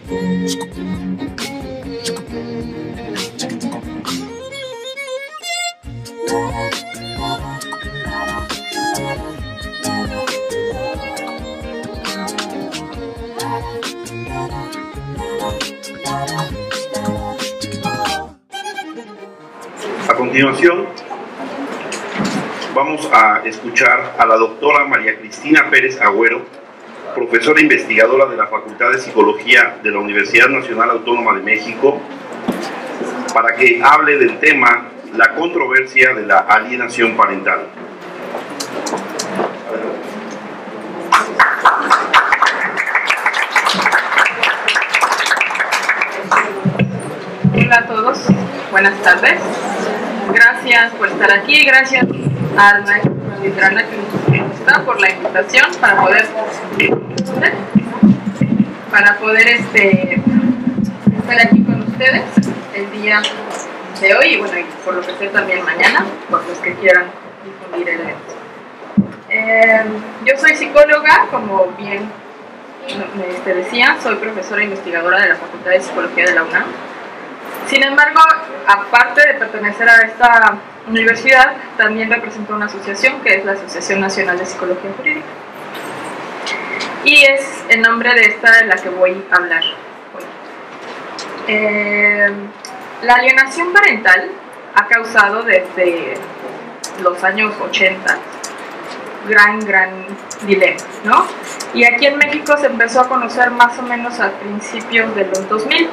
A continuación, vamos a escuchar a la doctora María Cristina Pérez Agüero, profesora investigadora de la Facultad de Psicología de la Universidad Nacional Autónoma de México, para que hable del tema la controversia de la alienación parental. Hola a todos, buenas tardes. Gracias por estar aquí, gracias al maestro Vitrana que nos está por la invitación para poder estar aquí con ustedes el día de hoy y bueno, y por lo que sé también mañana, por los que quieran difundir el evento. Yo soy psicóloga, como bien me decía, soy profesora investigadora de la Facultad de Psicología de la UNAM. Sin embargo, aparte de pertenecer a esta universidad, también represento una asociación que es la Asociación Nacional de Psicología Jurídica. Y es en nombre de esta de la que voy a hablar hoy. La alienación parental ha causado desde los años 80 gran dilema, ¿no? Y aquí en México se empezó a conocer más o menos a principios de los 2000.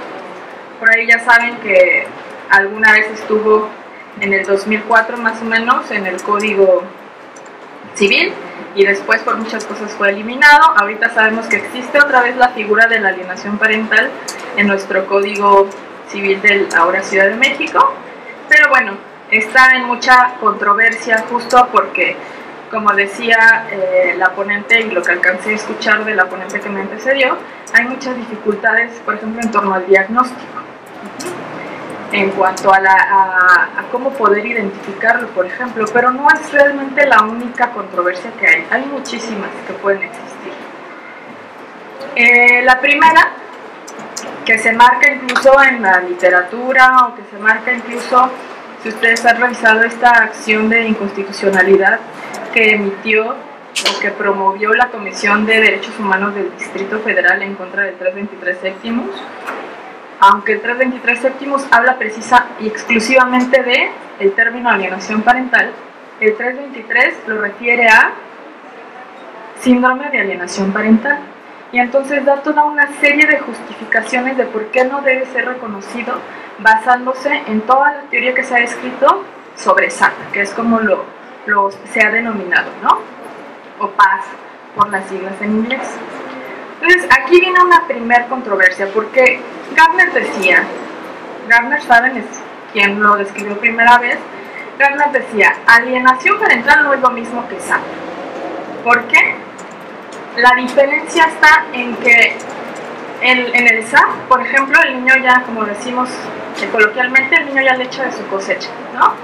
Por ahí ya saben que alguna vez estuvo en el 2004 más o menos en el Código Civil y después por muchas cosas fue eliminado. Ahorita sabemos que existe otra vez la figura de la alienación parental en nuestro Código Civil de ahora Ciudad de México, pero bueno, está en mucha controversia justo porque, como decía la ponente y lo que alcancé a escuchar de la ponente que me antecedió, hay muchas dificultades, por ejemplo, en torno al diagnóstico, en cuanto a cómo poder identificarlo, por ejemplo, pero no es realmente la única controversia que hay muchísimas que pueden existir. La primera, que se marca incluso en la literatura o que se marca incluso, si ustedes han revisado esta acción de inconstitucionalidad que emitió o que promovió la Comisión de Derechos Humanos del Distrito Federal en contra del 323 séptimos, aunque el 323 séptimos habla precisa y exclusivamente de el término alienación parental, el 323 lo refiere a síndrome de alienación parental. Y entonces da toda una serie de justificaciones de por qué no debe ser reconocido basándose en toda la teoría que se ha escrito sobre SAP, que es como se ha denominado, ¿no? O PAS, por las siglas en inglés. Entonces, aquí viene una primer controversia, porque Gardner decía, Gardner, ¿saben? Es quien lo describió primera vez. Gardner decía, alienación parental no es lo mismo que SAP. ¿Por qué? La diferencia está en que en el SAP, por ejemplo, el niño ya, como decimos coloquialmente, el niño ya le echa de su cosecha, ¿no?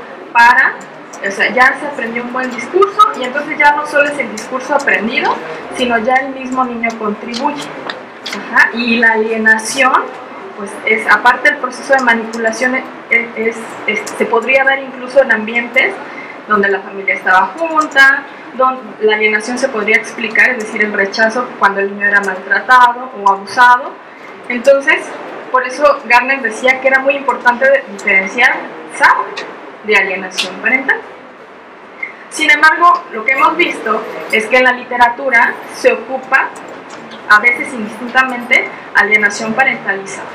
O sea, ya se aprendió un buen discurso y entonces ya no solo es el discurso aprendido, sino ya el mismo niño contribuye. Ajá. Y la alienación, pues es, aparte del proceso de manipulación, se podría dar incluso en ambientes donde la familia estaba junta, donde la alienación se podría explicar, es decir, el rechazo cuando el niño era maltratado o abusado. Entonces, por eso Gardner decía que era muy importante diferenciar SAP de alienación parental. Sin embargo, lo que hemos visto es que en la literatura se ocupa, a veces indistintamente, alienación parentalizada.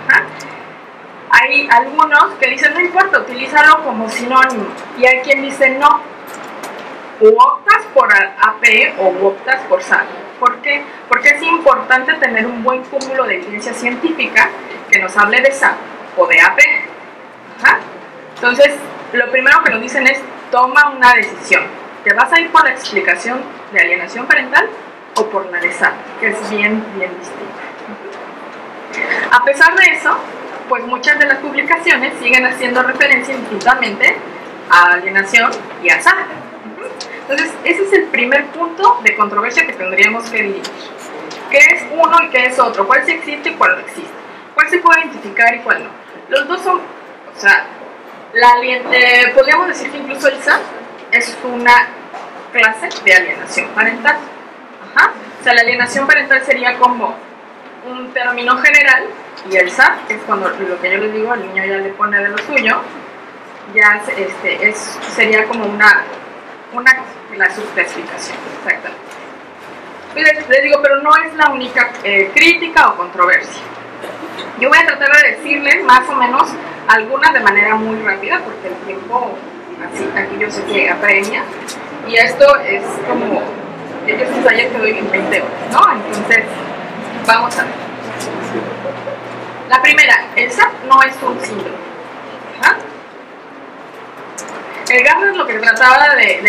Ajá. Hay algunos que dicen, no importa, utilízalo como sinónimo, y hay quien dice no, o optas por AP o optas por SAP. ¿Por qué? Porque es importante tener un buen cúmulo de evidencia científica que nos hable de SAP o de AP. Ajá. Entonces, lo primero que nos dicen es, toma una decisión. ¿Te vas a ir por la explicación de alienación parental o por la de SAP? Que es bien distinta. A pesar de eso, pues muchas de las publicaciones siguen haciendo referencia indistintamente a alienación y a SAP. Entonces, ese es el primer punto de controversia que tendríamos que dividir. qué es uno y qué es otro, cuál sí existe y cuál no existe, cuál se puede identificar y cuál no. Los dos son, o sea, podríamos decir que incluso el SAP es una clase de alienación parental. Ajá. O sea, la alienación parental sería como un término general, y el SAP es cuando lo que yo les digo, al niño ya le pone de lo suyo, ya sería como la subclasificación, exactamente. Les digo, pero no es la única crítica o controversia. Yo voy a tratar de decirles más o menos algunas de manera muy rápida, porque el tiempo, así, aquí yo sé que apremia, y esto es como, ellos ensayan que doy en 20 horas, ¿no? Entonces, vamos a ver. La primera, el SAP no es un síndrome. ¿Ah? El Gardner lo que trataba de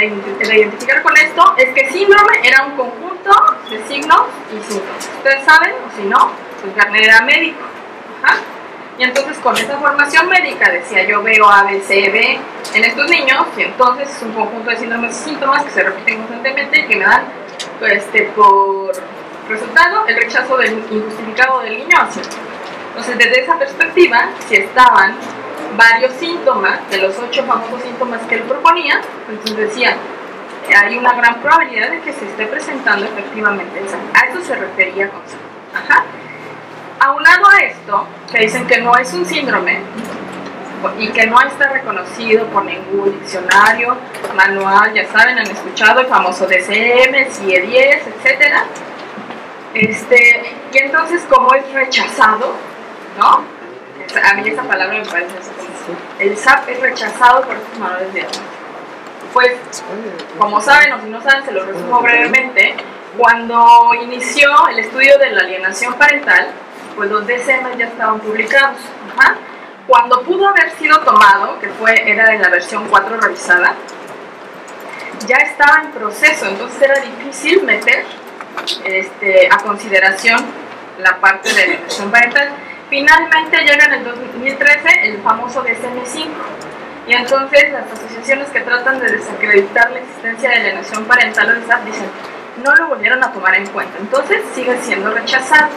identificar con esto es que síndrome era un conjunto de signos y síntomas. Ustedes saben, o si no, pues Gardner era médico. Ajá. Y entonces con esa formación médica decía, yo veo A, B, C, D en estos niños, y entonces es un conjunto de síndromes y síntomas que se repiten constantemente y que me dan por resultado el rechazo injustificado del niño hacia. Entonces, desde esa perspectiva, si estaban varios síntomas, de los 8 famosos síntomas que él proponía, entonces decía, hay una gran probabilidad de que se esté presentando efectivamente el SAP. A eso se refería con SAP. Ajá. Aunado a esto, que dicen que no es un síndrome y que no está reconocido por ningún diccionario, manual, ya saben, han escuchado el famoso DCM, CIE-10, etc. Y entonces, como es rechazado, ¿no? A mí esa palabra me parece así como, el SAP es rechazado por estos manuales de diagnóstico. Pues, como saben o si no saben, se lo resumo brevemente. Cuando inició el estudio de la alienación parental, pues los DCM ya estaban publicados. Ajá. Cuando pudo haber sido tomado, que era en la versión 4 revisada, ya estaba en proceso, entonces era difícil meter a consideración la parte de la alienación parental. Finalmente llega en el 2013 el famoso DSM-5, y entonces las asociaciones que tratan de desacreditar la existencia de alienación parental o de SAP dicen, no lo volvieron a tomar en cuenta, entonces sigue siendo rechazado.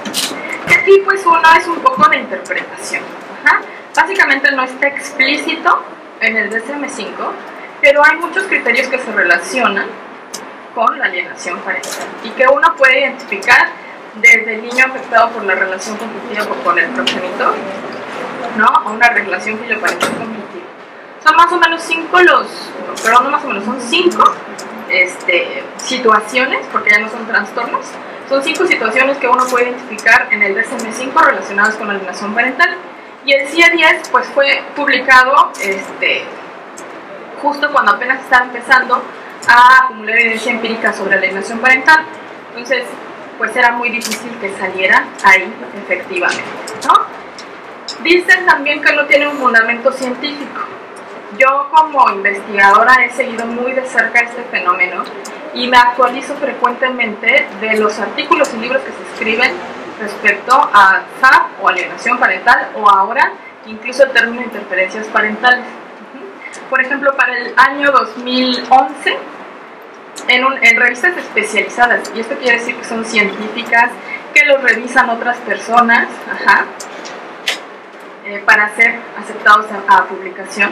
Y aquí pues uno es un poco de interpretación. Ajá. Básicamente no está explícito en el DSM-5, pero hay muchos criterios que se relacionan con la alienación parental y que uno puede identificar desde el niño afectado por la relación conflictiva con el progenitor, ¿no? O una relación filoparental conflictiva. Son más o menos 5 son 5 situaciones, porque ya no son trastornos, son 5 situaciones que uno puede identificar en el DSM-5 relacionadas con la alienación parental. Y el CIE-10 pues fue publicado justo cuando apenas estaba empezando a acumular evidencia empírica sobre la alienación parental. Entonces, pues era muy difícil que saliera ahí efectivamente, ¿no? Dicen también que no tiene un fundamento científico. Yo como investigadora he seguido muy de cerca este fenómeno y me actualizo frecuentemente de los artículos y libros que se escriben respecto a SAP o alienación parental, o ahora incluso el término de interferencias parentales. Por ejemplo, para el año 2011, en revistas especializadas, y esto quiere decir que son científicas, que los revisan otras personas, ajá, para ser aceptados a publicación,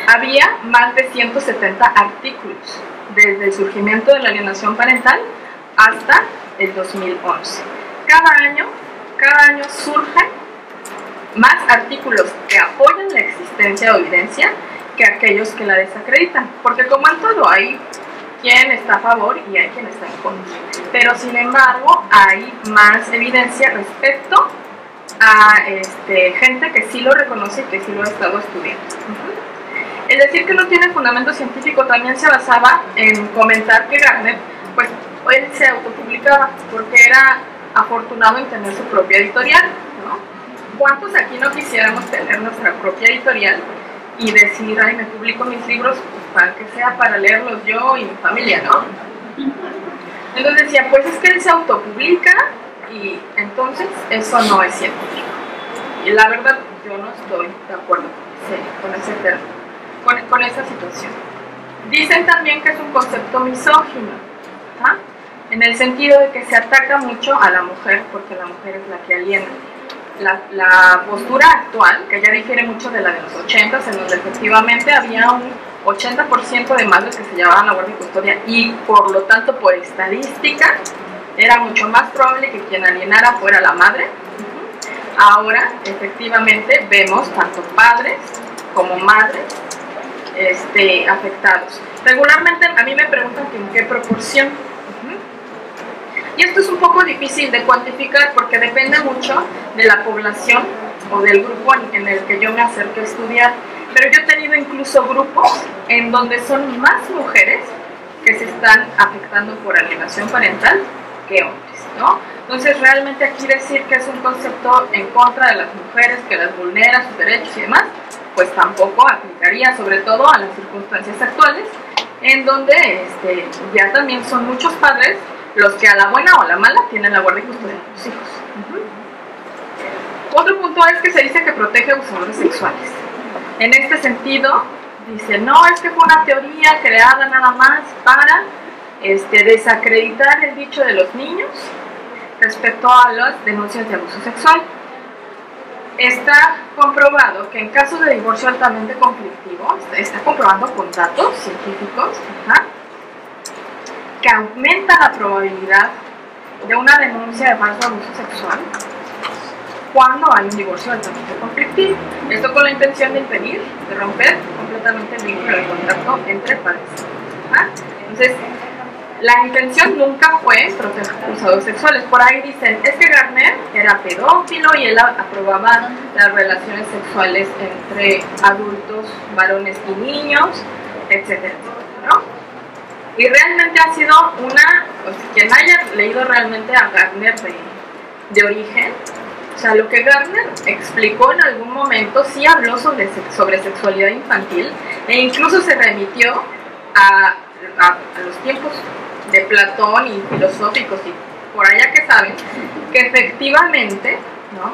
había más de 170 artículos desde el surgimiento de la alienación parental hasta el 2011. Cada año surgen más artículos que apoyan la existencia o evidencia que aquellos que la desacreditan, porque como en todo hay quien está a favor y hay quien está en contra, pero sin embargo hay más evidencia respecto a gente que sí lo reconoce y que sí lo ha estado estudiando. El decir que no tiene fundamento científico también se basaba en comentar que Gardner, pues él se autopublicaba porque era afortunado en tener su propia editorial, ¿no? ¿Cuántos aquí no quisiéramos tener nuestra propia editorial y decir, ay, me publico mis libros pues, para que sea para leerlos yo y mi familia, ¿no? Entonces decía, pues es que él se autopublica y entonces eso no es científico. Y la verdad, yo no estoy de acuerdo con ese término, con esa situación. Dicen también que es un concepto misógino, ¿ah? en el sentido de que se ataca mucho a la mujer, porque la mujer es la que aliena. La postura actual, que ya difiere mucho de la de los 80s, en donde efectivamente había un 80% de madres que se llevaban la guardia y custodia, y por lo tanto, por estadística, era mucho más probable que quien alienara fuera la madre. Ahora, efectivamente, vemos tanto padres como madres afectados. Regularmente a mí me preguntan que en qué proporción. Y esto es un poco difícil de cuantificar porque depende mucho de la población o del grupo en el que yo me acerque a estudiar. Pero yo he tenido incluso grupos en donde son más mujeres que se están afectando por alienación parental que hombres, ¿no? Entonces realmente aquí decir que es un concepto en contra de las mujeres, que las vulnera sus derechos y demás, pues tampoco aplicaría, sobre todo a las circunstancias actuales, en donde ya también son muchos padres los que a la buena o a la mala tienen la guardia y custodia de sus hijos. Otro punto es que se dice que protege a abusadores sexuales. En este sentido, dice, no, es que fue una teoría creada nada más para desacreditar el dicho de los niños respecto a las denuncias de abuso sexual. Está comprobado que en casos de divorcio altamente conflictivo, está comprobando con datos científicos, que aumenta la probabilidad de una denuncia de falso abuso sexual cuando hay un divorcio altamente conflictivo. Esto con la intención de impedir, de romper completamente el vínculo de contacto entre pares. Entonces, la intención nunca fue proteger abusadores sexuales. Por ahí dicen, es que Gardner era pedófilo y él aprobaba las relaciones sexuales entre adultos, varones y niños, etcétera, ¿no? Y realmente ha sido quien haya leído realmente a Gardner de origen, o sea, lo que Gardner explicó en algún momento sí habló sobre sexualidad infantil e incluso se remitió a los tiempos de Platón y filosóficos y por allá que saben que efectivamente, ¿no?,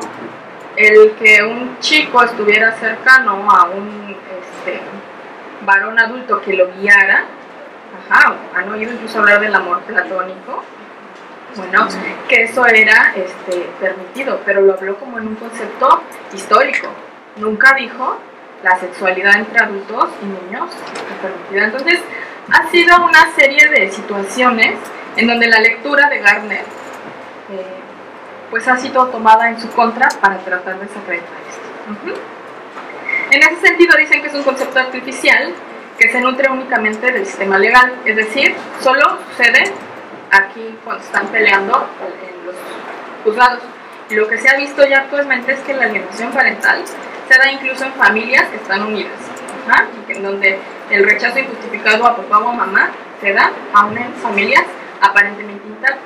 el que un chico estuviera cercano a un varón adulto que lo guiara, han oído incluso hablar del amor platónico, bueno, que eso era permitido, pero lo habló como en un concepto histórico, nunca dijo la sexualidad entre adultos y niños es permitida. Entonces ha sido una serie de situaciones en donde la lectura de Gardner pues ha sido tomada en su contra para tratar de desacreditar esto. En ese sentido dicen que es un concepto artificial que se nutre únicamente del sistema legal, es decir, solo sucede aquí cuando están peleando en los juzgados. Y lo que se ha visto ya actualmente es que la alienación parental se da incluso en familias que están unidas, en donde el rechazo injustificado a papá o a mamá se da aún en familias aparentemente intactas.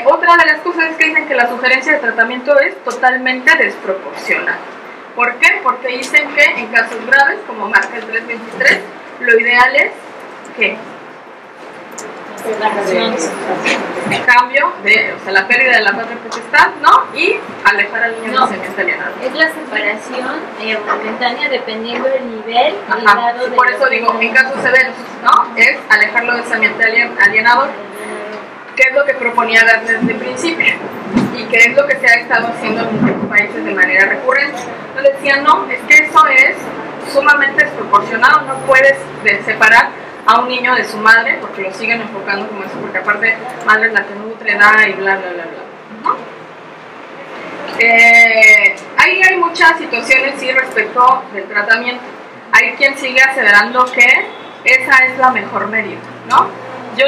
Otra de las cosas es que dicen que la sugerencia de tratamiento es totalmente desproporcionada. ¿Por qué? Porque dicen que en casos graves, como marca el 323, lo ideal es que cambio de, la pérdida de la patria potestad, ¿no? Y alejar al niño del ambiente alienado. Es la separación momentánea dependiendo del nivel y grado de. Por eso digo, en casos severos, ¿no? Es alejarlo de ese ambiente alienador, que es lo que proponía Gardner desde el principio y que es lo que se ha estado haciendo en muchos países de manera recurrente. Entonces decían, no, es que eso es sumamente desproporcionado, no puedes separar a un niño de su madre, porque lo siguen enfocando como eso, porque aparte madre es la que nutre, da y bla, bla, bla, bla, ¿no? Ahí hay muchas situaciones sí respecto del tratamiento. Hay quien sigue aseverando que esa es la mejor medida, ¿no? Yo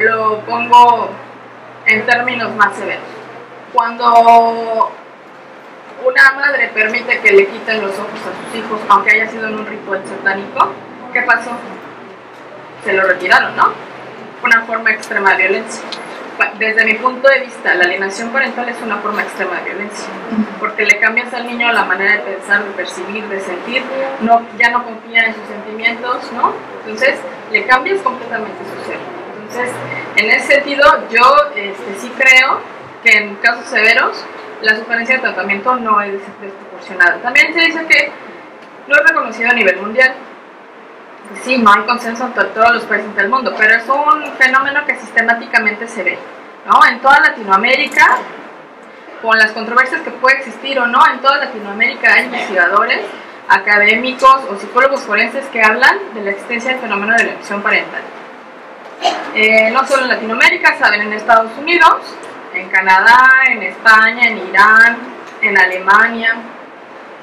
lo pongo en términos más severos. Cuando una madre permite que le quiten los ojos a sus hijos, aunque haya sido en un ritual satánico, ¿qué pasó? Se lo retiraron, ¿no? Una forma extrema de violencia. Desde mi punto de vista, la alienación parental es una forma extrema de violencia, porque le cambias al niño la manera de pensar, de percibir, de sentir, ya no confía en sus sentimientos, ¿no? Entonces, le cambias completamente su ser. Entonces, en ese sentido, yo sí creo que en casos severos, la sugerencia de tratamiento no es desproporcionada. También se dice que no es reconocido a nivel mundial. sí, no hay consenso entre todos los países del mundo, pero es un fenómeno que sistemáticamente se ve, ¿no? En toda Latinoamérica, con las controversias que puede existir o no, en toda Latinoamérica hay investigadores, académicos o psicólogos forenses que hablan de la existencia del fenómeno de la alienación parental. No solo en Latinoamérica, saben, en Estados Unidos, en Canadá, en España, en Irán, en Alemania,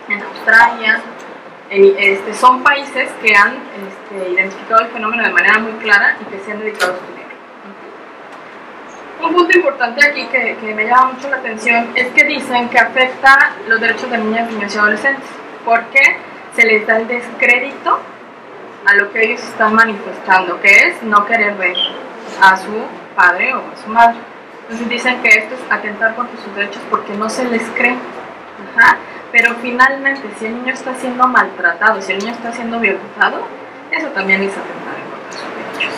en Australia. Son países que han identificado el fenómeno de manera muy clara y que se han dedicado a estudiarlo. Un punto importante aquí que me llama mucho la atención es que dicen que afecta los derechos de niñas, niños y adolescentes, porque se les da el descrédito a lo que ellos están manifestando, que es no querer ver a su padre o a su madre. Entonces dicen que esto es atentar contra sus derechos porque no se les cree. Ajá. Pero finalmente, si el niño está siendo maltratado, si el niño está siendo violentado, eso también es atentar en contra de sus derechos.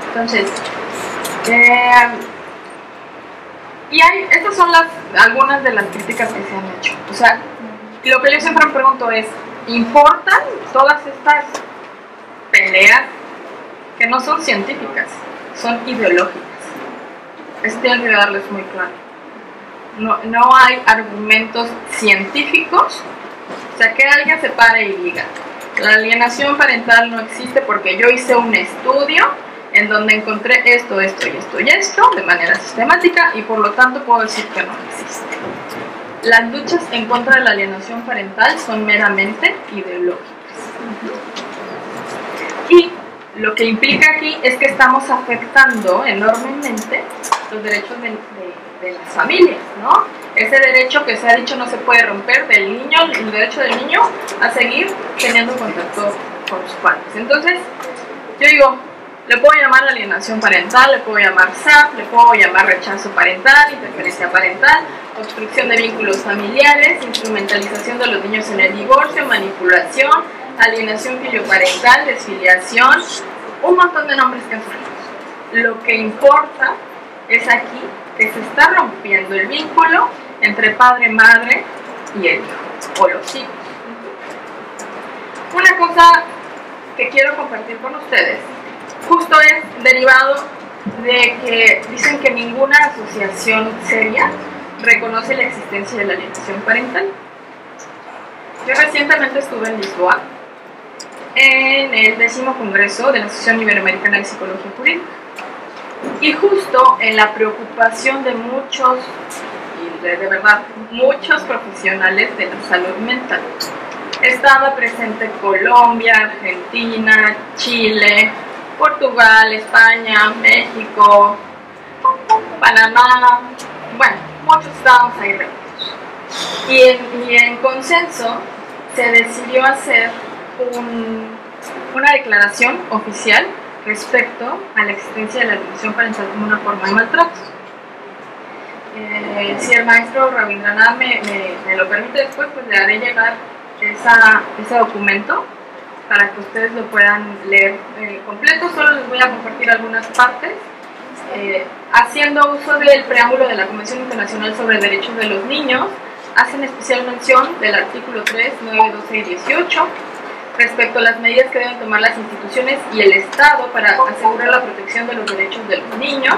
Entonces, estas son algunas de las críticas que se han hecho. O sea, lo que yo siempre me pregunto es, ¿importan todas estas peleas que no son científicas, son ideológicas? Esto tiene que darles muy claro. No hay argumentos científicos, o sea, que alguien se pare y diga, la alienación parental no existe porque yo hice un estudio en donde encontré esto, esto y esto y esto de manera sistemática y por lo tanto puedo decir que no existe. Las luchas en contra de la alienación parental son meramente ideológicas. Y lo que implica aquí es que estamos afectando enormemente los derechos de las familias, ¿no? Ese derecho que se ha dicho no se puede romper del niño, el derecho del niño a seguir teniendo contacto con sus padres. Entonces, yo digo, le puedo llamar alienación parental, le puedo llamar SAP, le puedo llamar rechazo parental, interferencia parental, obstrucción de vínculos familiares, instrumentalización de los niños en el divorcio, manipulación, alienación filioparental, desfiliación, un montón de nombres que han surgido. Lo que importa es aquí que se está rompiendo el vínculo entre padre, madre y el hijo, o los hijos. Una cosa que quiero compartir con ustedes, justo es derivado de que dicen que ninguna asociación seria reconoce la existencia de la alienación parental. Yo recientemente estuve en Lisboa, en el 10º Congreso de la Asociación Iberoamericana de Psicología Jurídica. Y justo en la preocupación de muchos, y de verdad, muchos profesionales de la salud mental, estaba presente Colombia, Argentina, Chile, Portugal, España, México, Panamá, bueno, muchos estábamos ahí reunidos. Y en consenso se decidió hacer una declaración oficial respecto a la existencia de la alienación parental como una forma de maltrato. Si el maestro Rabindranath me lo permite después, pues le haré llegar ese documento para que ustedes lo puedan leer completo. Solo les voy a compartir algunas partes. Haciendo uso del preámbulo de la Convención Internacional sobre Derechos de los Niños, hacen especial mención del artículo 3, 9, 12 y 18, respecto a las medidas que deben tomar las instituciones y el Estado para asegurar la protección de los derechos de los niños,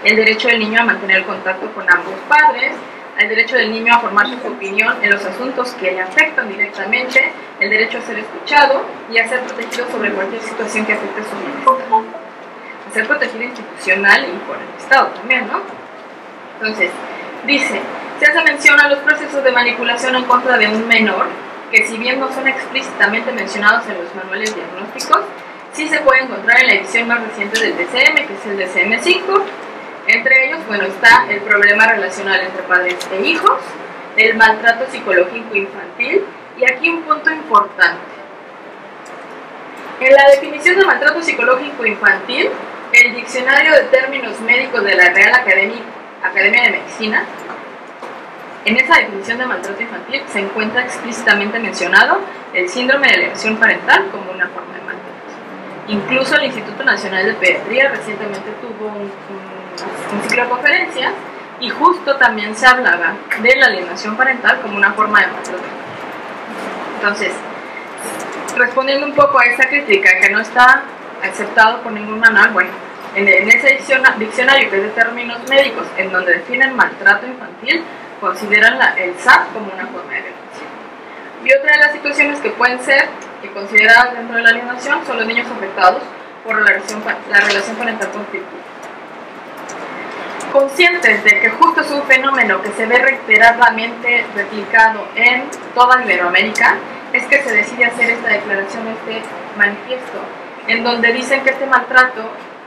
el derecho del niño a mantener el contacto con ambos padres, el derecho del niño a formar su opinión en los asuntos que le afectan directamente, el derecho a ser escuchado y a ser protegido sobre cualquier situación que afecte su bienestar. A ser protegido institucional y por el Estado también, ¿no? Entonces, dice, se hace mención a los procesos de manipulación en contra de un menor, que si bien no son explícitamente mencionados en los manuales diagnósticos, sí se puede encontrar en la edición más reciente del DCM, que es el DCM-5. Entre ellos, bueno, está el problema relacional entre padres e hijos, el maltrato psicológico infantil, y aquí un punto importante. En la definición de maltrato psicológico infantil, el Diccionario de Términos Médicos de la Real Academia de Medicina, en esa definición de maltrato infantil se encuentra explícitamente mencionado el síndrome de alienación parental como una forma de maltrato. Incluso el Instituto Nacional de Pediatría recientemente tuvo un ciclo de conferencias y justo también se hablaba de la alienación parental como una forma de maltrato. Entonces, respondiendo un poco a esa crítica que no está aceptado por ningún manual, bueno, en ese diccionario que es de términos médicos, en donde definen maltrato infantil, consideran el SAP como una forma de violencia. Y otra de las situaciones que pueden ser consideradas dentro de la alienación son los niños afectados por la relación parental conflictiva. Conscientes de que justo es un fenómeno que se ve reiteradamente replicado en toda Iberoamérica, es que se decide hacer esta declaración, este manifiesto, en donde dicen que este maltrato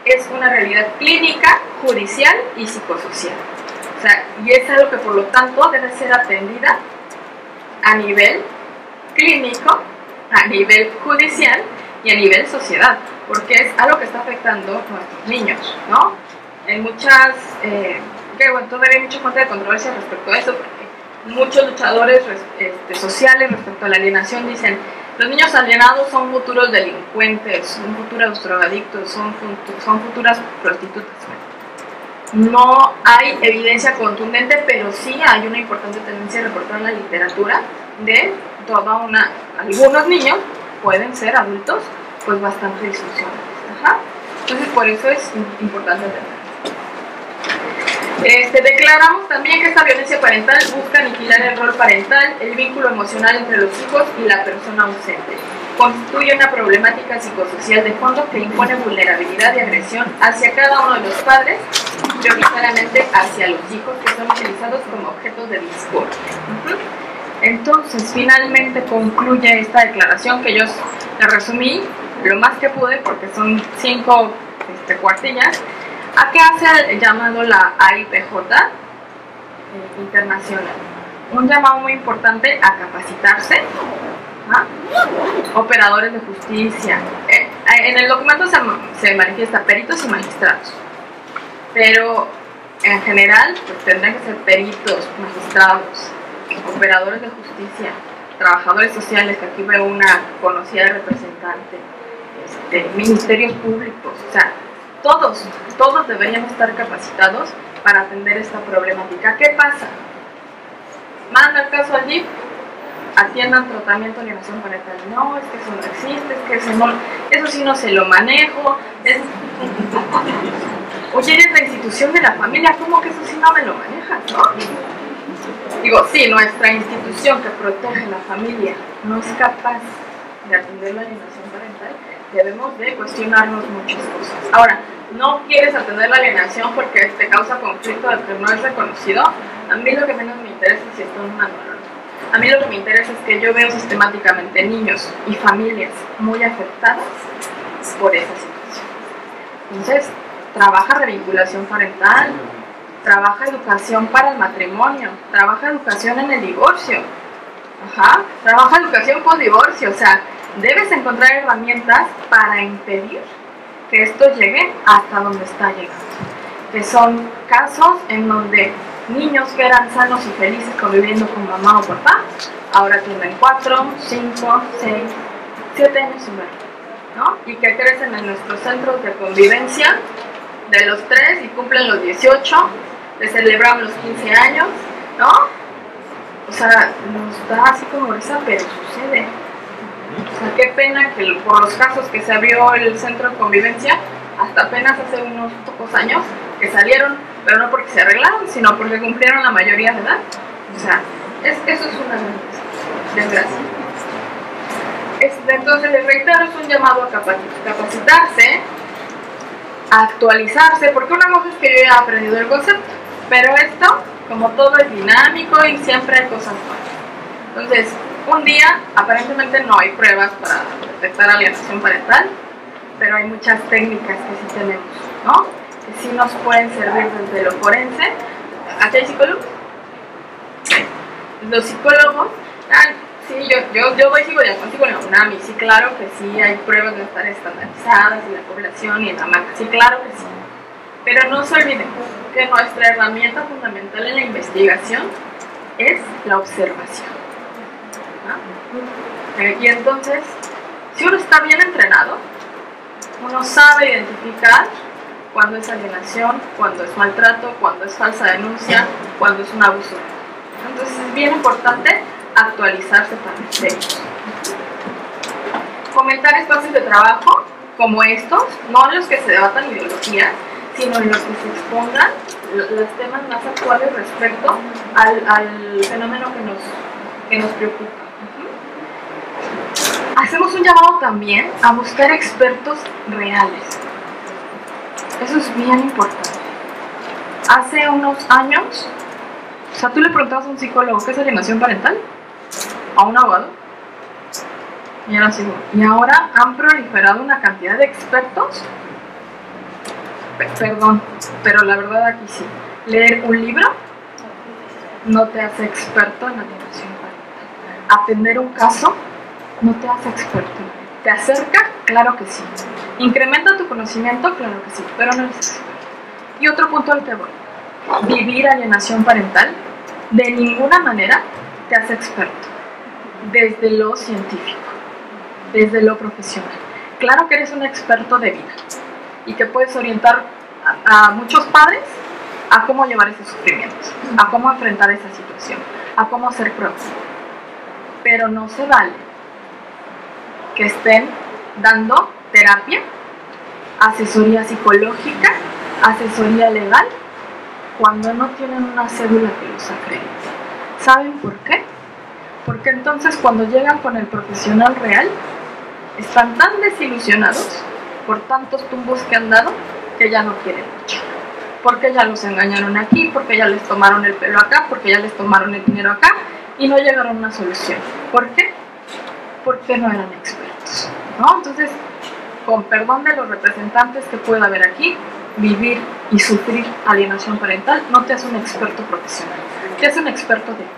es una realidad clínica, judicial y psicosocial. O sea, y es algo que por lo tanto debe ser atendida a nivel clínico, a nivel judicial y a nivel sociedad, porque es algo que está afectando a nuestros niños, ¿no? En muchas, bueno, todavía hay mucha fuente de controversia respecto a eso, porque muchos luchadores sociales respecto a la alienación dicen: los niños alienados son futuros delincuentes, son futuros drogadictos, son futuras prostitutas. No hay evidencia contundente, pero sí hay una importante tendencia reportada en la literatura de algunos niños pueden ser adultos pues bastante disfuncionales. Entonces por eso es importante entender. Declaramos también que esta violencia parental busca aniquilar el rol parental, el vínculo emocional entre los hijos y la persona ausente. Constituye una problemática psicosocial de fondo que impone vulnerabilidad y agresión hacia cada uno de los padres, prioritariamente hacia los hijos, que son utilizados como objetos de discordia. Entonces, finalmente concluye esta declaración, que yo la resumí lo más que pude porque son 5 cuartillas. ¿A qué hace el llamado la AIPJ internacional? Un llamado muy importante a capacitarse, operadores de justicia. En el documento se manifiesta peritos y magistrados, pero en general pues tendrán que ser peritos, magistrados, operadores de justicia, trabajadores sociales, que aquí veo una conocida representante, ministerios públicos, o sea, todos deberían estar capacitados para atender esta problemática. ¿Qué pasa? Manda el caso allí, atiendan tratamiento de alienación parental. No, es que eso no existe, es que eso sí no se lo manejo. Oye, eres la institución de la familia, ¿cómo que eso sí no me lo manejas, no? Digo, sí, nuestra institución que protege la familia no es capaz de atender la alienación parental, debemos de cuestionarnos muchas cosas. Ahora, no quieres atender la alienación porque te causa conflicto de que no es reconocido. A mí lo que menos me interesa es si está en un manual. A mí lo que me interesa es que yo veo sistemáticamente niños y familias muy afectadas por esa situación. Entonces, trabaja revinculación parental, trabaja educación para el matrimonio, trabaja educación en el divorcio, trabaja educación post divorcio. O sea, debes encontrar herramientas para impedir que esto llegue hasta donde está llegando, que son casos en donde niños que eran sanos y felices conviviendo con mamá o papá, ahora tienen 4, 5, 6, 7 años y medio, ¿no? Y que crecen en nuestros centros de convivencia de los 3 y cumplen los 18, les celebramos los 15 años, ¿no? O sea, nos da así como risa, pero sucede. O sea, qué pena que por los casos que se abrió el centro de convivencia, hasta apenas hace unos pocos años, que salieron, pero no porque se arreglaron, sino porque cumplieron la mayoría de edad. O sea, eso es una desgracia. Entonces, les reitero, es un llamado a capacitarse, a actualizarse, porque una cosa es que yo ya he aprendido el concepto, pero esto, como todo, es dinámico y siempre hay cosas nuevas. Entonces, un día, aparentemente no hay pruebas para detectar alienación parental, pero hay muchas técnicas que sí tenemos, ¿no? Que sí nos pueden servir desde lo forense. ¿Aquí hay psicólogos? Sí. Los psicólogos, sí, yo doy psicodiagnóstico en la UNAM, y sí, claro que sí hay pruebas de estar estandarizadas en la población y en la marca, sí, claro que sí. Pero no se olviden que nuestra herramienta fundamental en la investigación es la observación. Y entonces, si uno está bien entrenado, uno sabe identificar cuando es alienación, cuando es maltrato, cuando es falsa denuncia, cuando es un abuso. Entonces es bien importante actualizarse para ello. fomentar espacios de trabajo como estos, no en los que se debatan ideologías, sino en los que se expongan los temas más actuales respecto al fenómeno que nos preocupa. Hacemos un llamado también a buscar expertos reales. Eso es bien importante. Hace unos años, o sea, tú le preguntabas a un psicólogo qué es alienación parental, a un abogado, y ahora han proliferado una cantidad de expertos. Perdón, pero la verdad aquí sí. Leer un libro no te hace experto en alienación parental. Atender un caso no te hace experto. ¿Te acerca? Claro que sí. ¿Incrementa tu conocimiento? Claro que sí, pero no eres experto. Y otro punto al que voy. Vivir alienación parental de ninguna manera te hace experto. Desde lo científico, desde lo profesional. Claro que eres un experto de vida y que puedes orientar a muchos padres a cómo llevar esos sufrimientos, a cómo enfrentar esa situación, a cómo ser proactivo. Pero no se vale que estén dando terapia, asesoría psicológica, asesoría legal, cuando no tienen una cédula que los acredite. ¿Saben por qué? Porque entonces cuando llegan con el profesional real, están tan desilusionados por tantos tumbos que han dado que ya no quieren luchar. Porque ya los engañaron aquí, porque ya les tomaron el pelo acá, porque ya les tomaron el dinero acá y no llegaron a una solución. ¿Por qué? Porque no eran expertos, ¿no? Entonces, con perdón de los representantes que pueda haber aquí, vivir y sufrir alienación parental no te hace un experto profesional, te hace un experto de vida.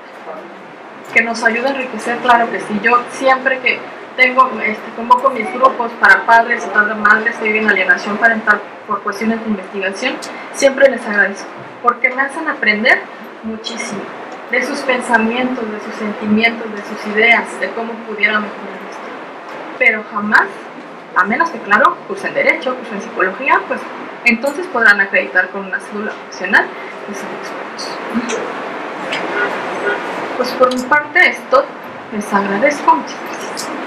Que nos ayuda a enriquecer, claro que sí. Yo siempre que convoco mis grupos para padres y para madres que viven alienación parental por cuestiones de investigación, siempre les agradezco, porque me hacen aprender muchísimo de sus pensamientos, de sus sentimientos, de sus ideas, de cómo pudiera mejorar esto. Pero jamás, a menos que, claro, cursen Derecho, cursen Psicología, pues entonces podrán acreditar con una cédula profesional que son expertos. Pues por mi parte esto, les agradezco, muchas gracias.